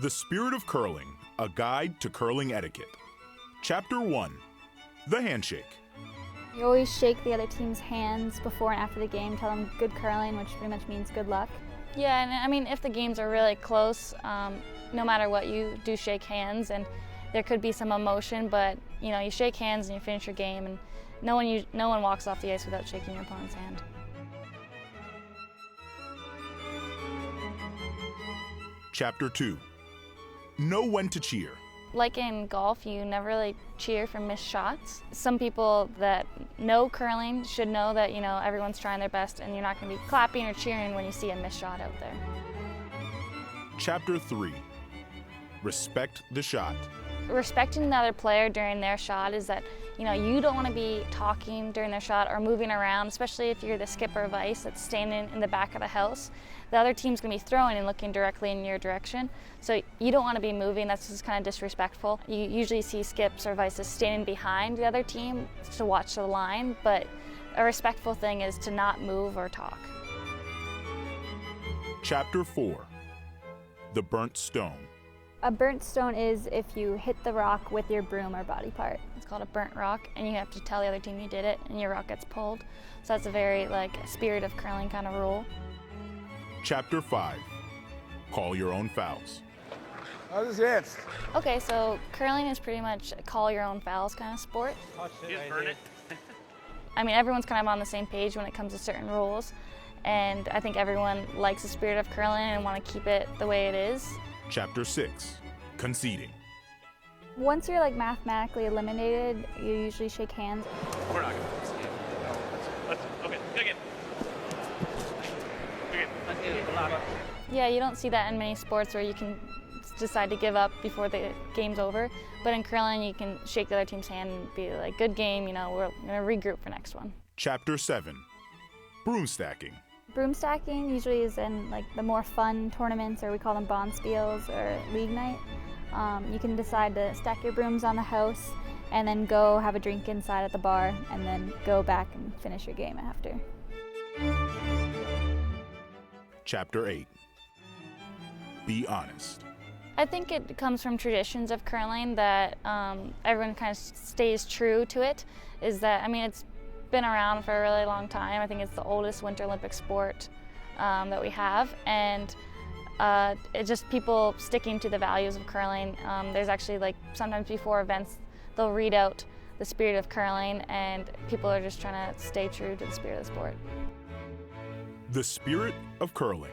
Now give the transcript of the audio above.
The Spirit of Curling, a guide to curling etiquette. Chapter 1, the handshake. You always shake the other team's hands before and after the game, tell them good curling, which pretty much means good luck. Yeah, and I mean, if the games are really close, no matter what, you do shake hands, and there could be some emotion, but you shake hands and you finish your game, and no one walks off the ice without shaking your opponent's hand. Chapter 2, know when to cheer. Like in golf, you never really cheer for missed shots. Some people that know curling should know that everyone's trying their best, and you're not going to be clapping or cheering when you see a missed shot out there. Chapter 3, respect the shot. Respecting the other player during their shot is that you don't want to be talking during their shot or moving around, especially if you're the skipper of ice that's standing in the back of the house. The other team's going to be throwing and looking directly in your direction, so you don't want to be moving. That's just kind of disrespectful. You usually see skips or vices standing behind the other team to watch the line, but a respectful thing is to not move or talk. Chapter 4, the burnt stone. A burnt stone is if you hit the rock with your broom or body part. It's called a burnt rock, and you have to tell the other team you did it, and your rock gets pulled. So that's a very spirit of curling kind of rule. Chapter 5, call your own fouls. How's this? Okay, so curling is pretty much a call your own fouls kind of sport. You just burn it. I mean, everyone's kind of on the same page when it comes to certain rules, and I think everyone likes the spirit of curling and want to keep it the way it is. Chapter 6, conceding. Once you're mathematically eliminated, you usually shake hands. We're not going to concede. Okay, again. Yeah, you don't see that in many sports where you can decide to give up before the game's over. But in curling, you can shake the other team's hand and be like, good game, we're going to regroup for next one. Chapter 7, broom stacking. Broom stacking usually is in the more fun tournaments, or we call them bonspiels or league night. You can decide to stack your brooms on the house and then go have a drink inside at the bar and then go back and finish your game after. Chapter 8, be honest. I think it comes from traditions of curling that everyone kind of stays true to it. Is that, it's been around for a really long time. I think it's the oldest Winter Olympic sport that we have, and it's just people sticking to the values of curling. There's actually sometimes before events they'll read out the spirit of curling, and people are just trying to stay true to the spirit of the sport. The Spirit of Curling.